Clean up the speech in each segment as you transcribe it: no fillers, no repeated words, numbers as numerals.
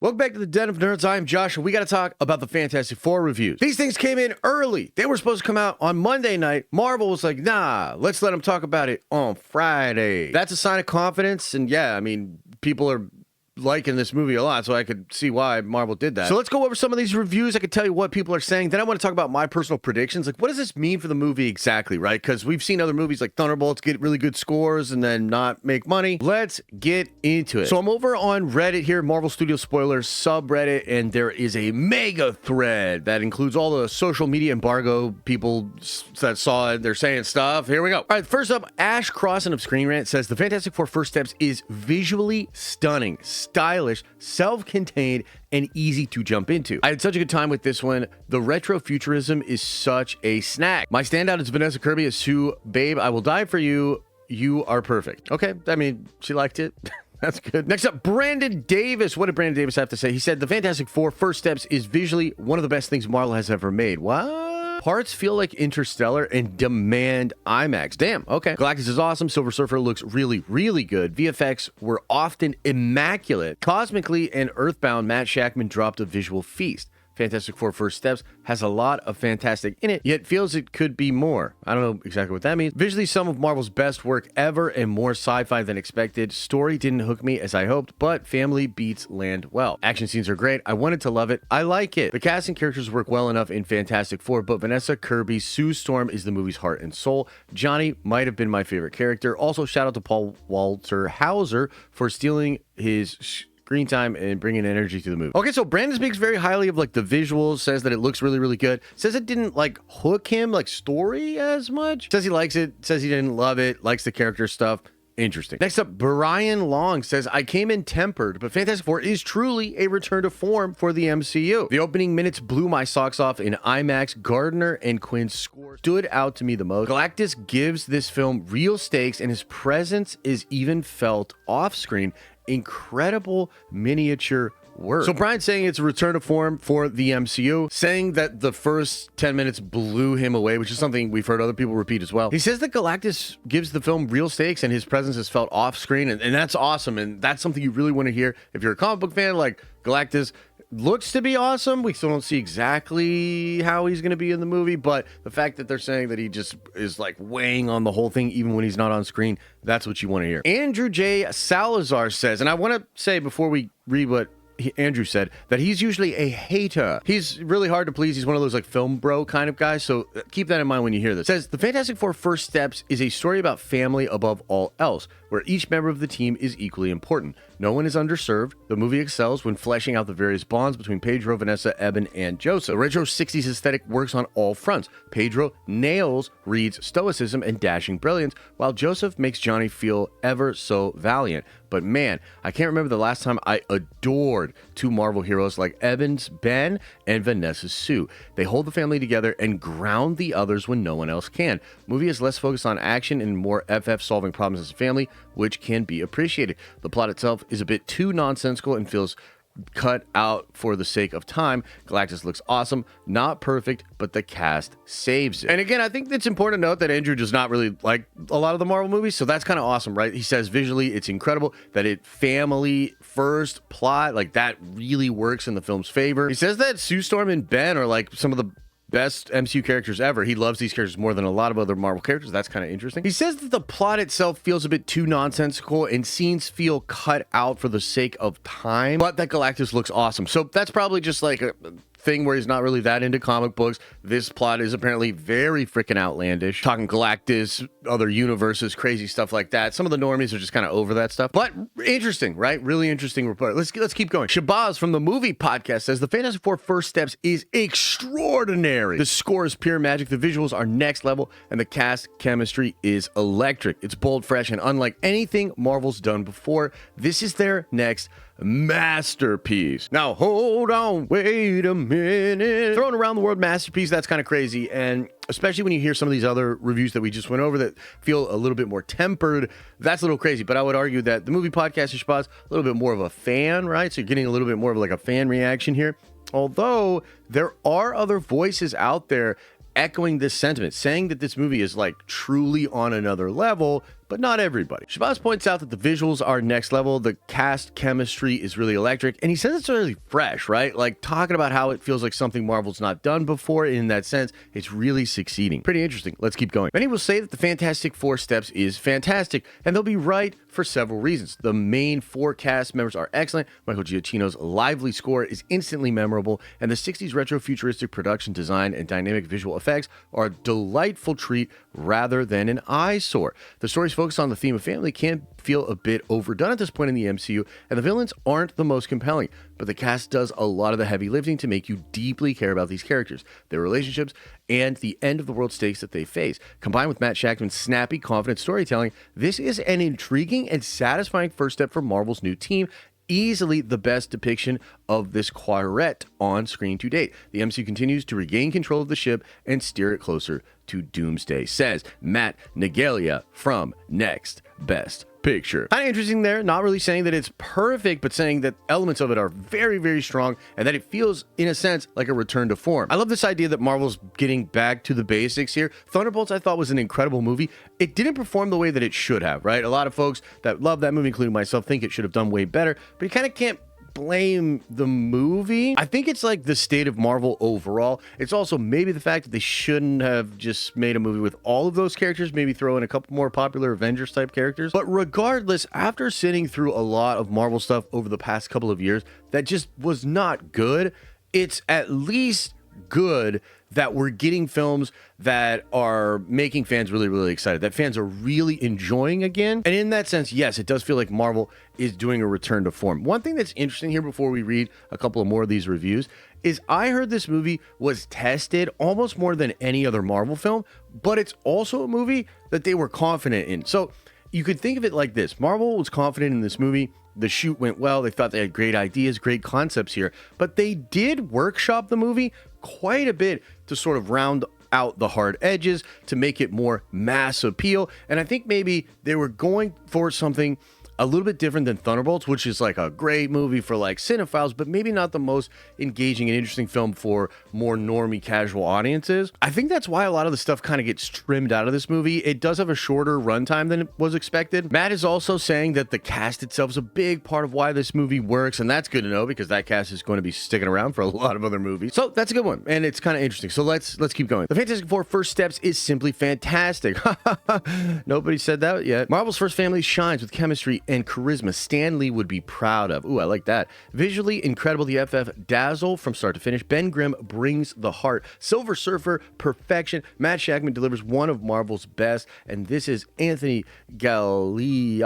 Welcome back to the Den of Nerds. I am Josh, and we got to talk about the Fantastic Four reviews. These things came in early. They were supposed to come out on Monday night. Marvel was like, nah, let's let them talk about it on Friday. That's a sign of confidence, and yeah, I mean, people are liking this movie a lot, so I could see why Marvel did that. So let's go over some of these reviews. I could tell you what people are saying. Then I want to talk about my personal predictions. Like, what does this mean for the movie exactly, right? Because we've seen other movies like Thunderbolts get really good scores and then not make money. Let's get into it. So I'm over on Reddit here, Marvel Studios Spoilers subreddit, and there is a mega thread that includes all the social media embargo people that saw it. They're saying stuff. Here we go. All right, first up, Ash Crossan of Screen Rant says the Fantastic Four First Steps is visually stunning, stylish, self-contained, and easy to jump into. I had such a good time with this one. The retro futurism is such a snack. My standout is Vanessa Kirby as Sue. Babe, I will die for you. You are perfect. Okay, I mean, she liked it. That's good. Next up, Brandon Davis. What did Brandon Davis have to say? He said, the Fantastic Four First Steps is visually one of the best things Marvel has ever made. What? Parts feel like Interstellar and demand IMAX. Damn, okay. Galactus is awesome. Silver Surfer looks really, really good. VFX were often immaculate. Cosmically and Earthbound, Matt Shackman dropped a visual feast. Fantastic Four First Steps has a lot of fantastic in it, yet feels it could be more. I don't know exactly what that means. Visually, some of Marvel's best work ever and more sci-fi than expected. Story didn't hook me as I hoped, but family beats land well. Action scenes are great. I wanted to love it. I like it. The cast and characters work well enough in Fantastic Four, but Vanessa Kirby's Sue Storm is the movie's heart and soul. Johnny might have been my favorite character. Also, shout out to Paul Walter Hauser for stealing his screen time and bringing energy to the movie. Okay, so Brandon speaks very highly of like the visuals, says that it looks really, really good. Says it didn't like hook him like story as much. Says he likes it, says he didn't love it, likes the character stuff. Interesting. Next up, Brian Long says, I came in tempered, but Fantastic Four is truly a return to form for the MCU. The opening minutes blew my socks off in IMAX. Gardner and Quinn's score stood out to me the most. Galactus gives this film real stakes, and his presence is even felt off screen. Incredible miniature work. So Brian's saying it's a return to form for the MCU, saying that the first 10 minutes blew him away, which is something we've heard other people repeat as well. He says that Galactus gives the film real stakes and his presence is felt off screen, and that's awesome, and that's something you really want to hear. If you're a comic book fan, like, Galactus looks to be awesome. We still don't see exactly how he's going to be in the movie, but the fact that they're saying that he just is like weighing on the whole thing even when he's not on screen, that's what you want to hear. Andrew J. Salazar says, and I want to say before we read what Andrew said, that he's usually a hater. He's really hard to please. He's one of those like film bro kind of guys, so keep that in mind when you hear this. Says, the Fantastic Four First Steps is a story about family above all else, where each member of the team is equally important. No one is underserved. The movie excels when fleshing out the various bonds between Pedro, Vanessa, Eben, and Joseph. The retro 60s aesthetic works on all fronts. Pedro nails Reed's stoicism and dashing brilliance, while Joseph makes Johnny feel ever so valiant. But man, I can't remember the last time I adored two Marvel heroes like Eben's Ben and Vanessa's Sue. They hold the family together and ground the others when no one else can. Movie is less focused on action and more FF solving problems as a family, which can be appreciated. The plot itself is a bit too nonsensical and feels cut out for the sake of time. Galactus looks awesome, not perfect, but the cast saves it. And again, I think it's important to note that Andrew does not really like a lot of the Marvel movies, so that's kind of awesome, right? He says visually it's incredible, that it family first plot, like that really works in the film's favor. He says that Sue Storm and Ben are like some of the best MCU characters ever. He loves these characters more than a lot of other Marvel characters. That's kind of interesting. He says that the plot itself feels a bit too nonsensical and scenes feel cut out for the sake of time, but that Galactus looks awesome. So that's probably just like a thing where he's not really that into comic books. This plot is apparently very freaking outlandish. Talking Galactus, other universes, crazy stuff like that. Some of the normies are just kind of over that stuff, but interesting, right? Really interesting report. Let's keep going. Shabazz from the Movie Podcast says the Fantastic Four First Steps is extraordinary. The score is pure magic. The visuals are next level, and the cast chemistry is electric. It's bold, fresh, and unlike anything Marvel's done before. This is their next masterpiece. Now, hold on, wait a minute. Thrown around the world masterpiece, that's kind of crazy. And especially when you hear some of these other reviews that we just went over that feel a little bit more tempered, that's a little crazy. But I would argue that the Movie Podcast is a little bit more of a fan, right? So you're getting a little bit more of like a fan reaction here. Although there are other voices out there echoing this sentiment, saying that this movie is like truly on another level, but not everybody. Shabazz points out that the visuals are next level, the cast chemistry is really electric, and he says it's really fresh, right? Like talking about how it feels like something Marvel's not done before. In that sense, it's really succeeding. Pretty interesting. Let's keep going. Many will say that the Fantastic Four Steps is fantastic, and they'll be right for several reasons. The main four cast members are excellent. Michael Giacchino's lively score is instantly memorable, and the 60s retro futuristic production design and dynamic visual effects are a delightful treat rather than an eyesore. The story's focus on the theme of family can feel a bit overdone at this point in the MCU, and the villains aren't the most compelling, but the cast does a lot of the heavy lifting to make you deeply care about these characters, their relationships, and the end of the world stakes that they face. Combined with Matt Shakman's snappy, confident storytelling, this is an intriguing and satisfying first step for Marvel's new team, easily the best depiction of this quartet on screen to date. The MCU continues to regain control of the ship and steer it closer to Doomsday, says Matt Nagalia from Next Best Picture. Kind of interesting there, not really saying that it's perfect, but saying that elements of it are very, very strong and that it feels, in a sense, like a return to form. I love this idea that Marvel's getting back to the basics here. Thunderbolts, I thought, was an incredible movie. It didn't perform the way that it should have, right? A lot of folks that love that movie, including myself, think it should have done way better, but you kind of can't blame the movie. I think it's like the state of Marvel overall. It's also maybe the fact that they shouldn't have just made a movie with all of those characters, maybe throw in a couple more popular Avengers type characters. But regardless, after sitting through a lot of Marvel stuff over the past couple of years that just was not good, it's at least good that we're getting films that are making fans really, really excited, that fans are really enjoying again. And in that sense, yes, it does feel like Marvel is doing a return to form. One thing that's interesting here before we read a couple of more of these reviews is I heard this movie was tested almost more than any other Marvel film, but it's also a movie that they were confident in. So you could think of it like this. Marvel was confident in this movie. The shoot went well. They thought they had great ideas, great concepts here, but they did workshop the movie quite a bit to sort of round out the hard edges, to make it more mass appeal. And I think maybe they were going for something a little bit different than Thunderbolts, which is like a great movie for like cinephiles, but maybe not the most engaging and interesting film for more normie casual audiences. I think that's why a lot of the stuff kind of gets trimmed out of this movie. It does have a shorter runtime than was expected. Matt is also saying that the cast itself is a big part of why this movie works, and that's good to know because that cast is going to be sticking around for a lot of other movies. So that's a good one, and it's kind of interesting. So let's keep going. The Fantastic Four First Steps is simply fantastic. Nobody said that yet. Marvel's first family shines with chemistry and charisma Stan Lee would be proud of. Ooh, I like that. Visually incredible, the FF dazzle from start to finish. Ben Grimm brings the heart. Silver Surfer, perfection. Matt Shakman delivers one of Marvel's best, and this is Anthony Gagliardi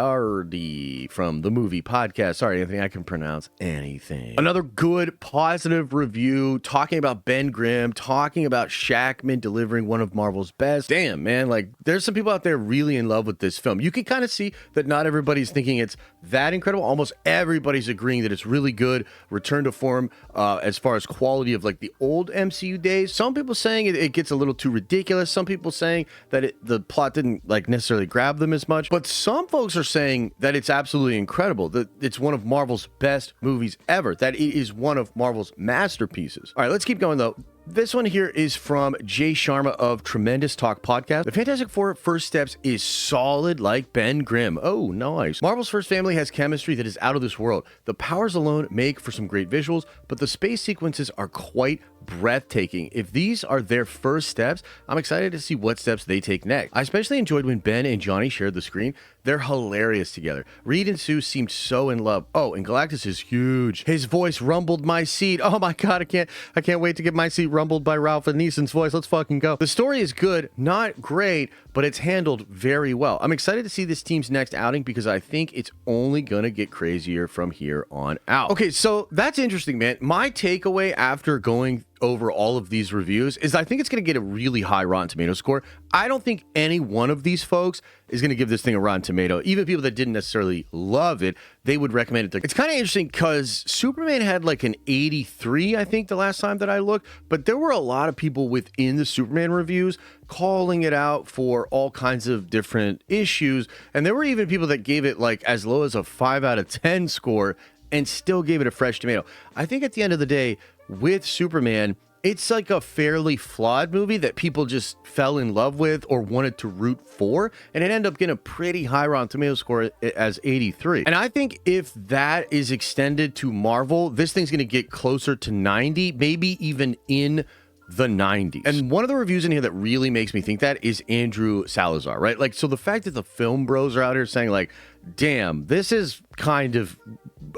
from the Movie Podcast. Sorry, Anthony, I can pronounce anything. Another good, positive review, talking about Ben Grimm, talking about Shakman delivering one of Marvel's best. Damn, man, like, there's some people out there really in love with this film. You can kind of see that not everybody's thinking it's that incredible. Almost everybody's agreeing that it's really good, return to form as far as quality of like the old MCU days. Some people saying it gets a little too ridiculous. Some people saying that the plot didn't like necessarily grab them as much. But some folks are saying that it's absolutely incredible, that it's one of Marvel's best movies ever, that it is one of Marvel's masterpieces. All right, let's keep going though. This one here is from Jay Sharma of Tremendous Talk Podcast. The Fantastic Four First Steps is solid like Ben Grimm. Oh, nice. Marvel's first family has chemistry that is out of this world. The powers alone make for some great visuals, but the space sequences are quite breathtaking. If these are their first steps, I'm excited to see what steps they take next. I especially enjoyed when Ben and Johnny shared the screen. They're hilarious together. Reed and Sue seemed so in love. Oh, and Galactus is huge. His voice rumbled my seat. Oh my god, I can't wait to get my seat rumbled by Ralph Neeson's voice. Let's fucking go. The story is good, not great, but it's handled very well. I'm excited to see this team's next outing because I think it's only gonna get crazier from here on out. Okay, so that's interesting, man. My takeaway after going over all of these reviews is I think it's going to get a really high Rotten Tomato score. I don't think any one of these folks is going to give this thing a Rotten Tomato. Even people that didn't necessarily love it, they would recommend it. It's kind of interesting because Superman had like an 83, I think, the last time that I looked, but there were a lot of people within the Superman reviews calling it out for all kinds of different issues, and there were even people that gave it like as low as a 5 out of 10 score and still gave it a fresh tomato. I think at the end of the day, with Superman, it's like a fairly flawed movie that people just fell in love with or wanted to root for, and it ended up getting a pretty high Rotten Tomatoes score as 83. And I think if that is extended to Marvel, this thing's going to get closer to 90, maybe even in the 90s. And one of the reviews in here that really makes me think that is Andrew Salazar, right? Like, so the fact that the film bros are out here saying like, damn, this is kind of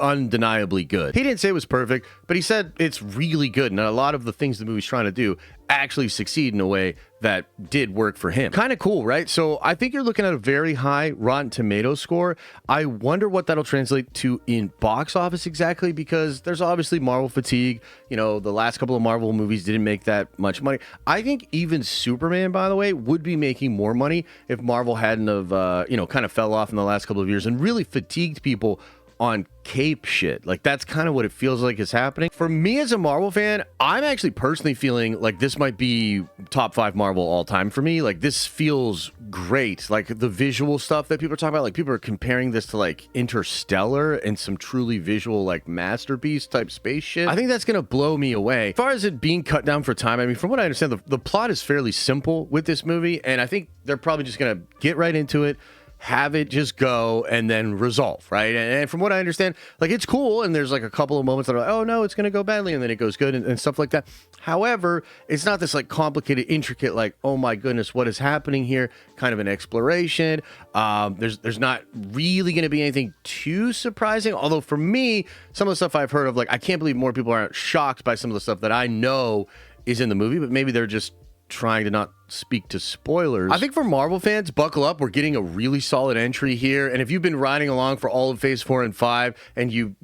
undeniably good. He didn't say it was perfect, but he said it's really good, and a lot of the things the movie's trying to do actually succeed in a way that did work for him. Kind of cool, right? So I think you're looking at a very high Rotten Tomatoes score. I wonder what that'll translate to in box office exactly, because there's obviously Marvel fatigue. You know, the last couple of Marvel movies didn't make that much money. I think even Superman, by the way, would be making more money if Marvel hadn't have, you know, kind of fell off in the last couple of years and really fatigued people on cape shit. Like, that's kind of what it feels like is happening. For me as a Marvel fan, I'm actually personally feeling like this might be top 5 Marvel all time for me. Like, this feels great. Like, the visual stuff that people are talking about, like people are comparing this to like Interstellar and some truly visual like masterpiece type space shit. I think that's gonna blow me away. As far as it being cut down for time, I mean, from what I understand, the plot is fairly simple with this movie, and I think they're probably just gonna get right into it, have it just go, and then resolve, right? And from what I understand, like, it's cool, and there's like a couple of moments that are like, oh no, it's gonna go badly, and then it goes good, and stuff like that. However, it's not this like complicated, intricate, like, oh my goodness, what is happening here, kind of an exploration. There's not really gonna be anything too surprising, although for me, some of the stuff I've heard of, like, I can't believe more people aren't shocked by some of the stuff that I know is in the movie, but maybe they're just trying to not speak to spoilers. I think for Marvel fans, buckle up. We're getting a really solid entry here. And if you've been riding along for all of Phase 4 and 5 and you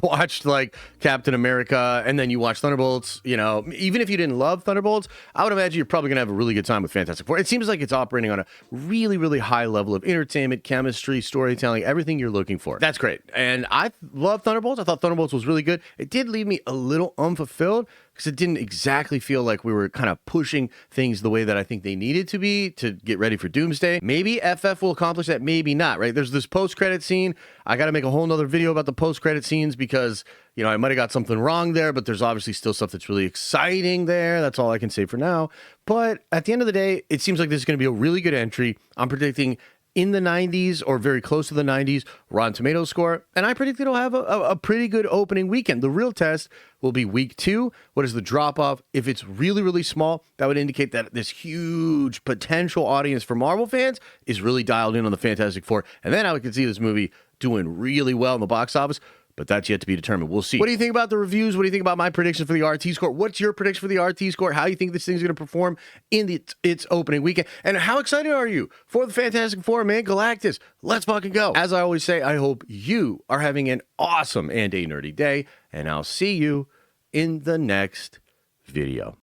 watched like Captain America and then you watched Thunderbolts, you know, even if you didn't love Thunderbolts, I would imagine you're probably going to have a really good time with Fantastic Four. It seems like it's operating on a really, really high level of entertainment, chemistry, storytelling, everything you're looking for. That's great. And I love Thunderbolts. I thought Thunderbolts was really good. It did leave me a little unfulfilled because it didn't exactly feel like we were kind of pushing things the way that I think they needed to be to get ready for Doomsday. Maybe FF will accomplish that, maybe not, right? There's this post-credit scene. I got to make a whole nother video about the post-credit scenes because, you know, I might have got something wrong there, but there's obviously still stuff that's really exciting there. That's all I can say for now. But at the end of the day, it seems like this is going to be a really good entry. I'm predicting in the 90s or very close to the 90s Rotten Tomatoes score, and I predict it'll have a pretty good opening weekend. The real test will be week 2. What is the drop-off? If it's really, really small, that would indicate that this huge potential audience for Marvel fans is really dialed in on the Fantastic Four, and then I could see this movie doing really well in the box office. But that's yet to be determined. We'll see. What do you think about the reviews? What do you think about my predictions for the RT score? What's your prediction for the RT score? How do you think this thing's going to perform in its opening weekend? And how excited are you for the Fantastic Four, man? Galactus, let's fucking go. As I always say, I hope you are having an awesome and a nerdy day, and I'll see you in the next video.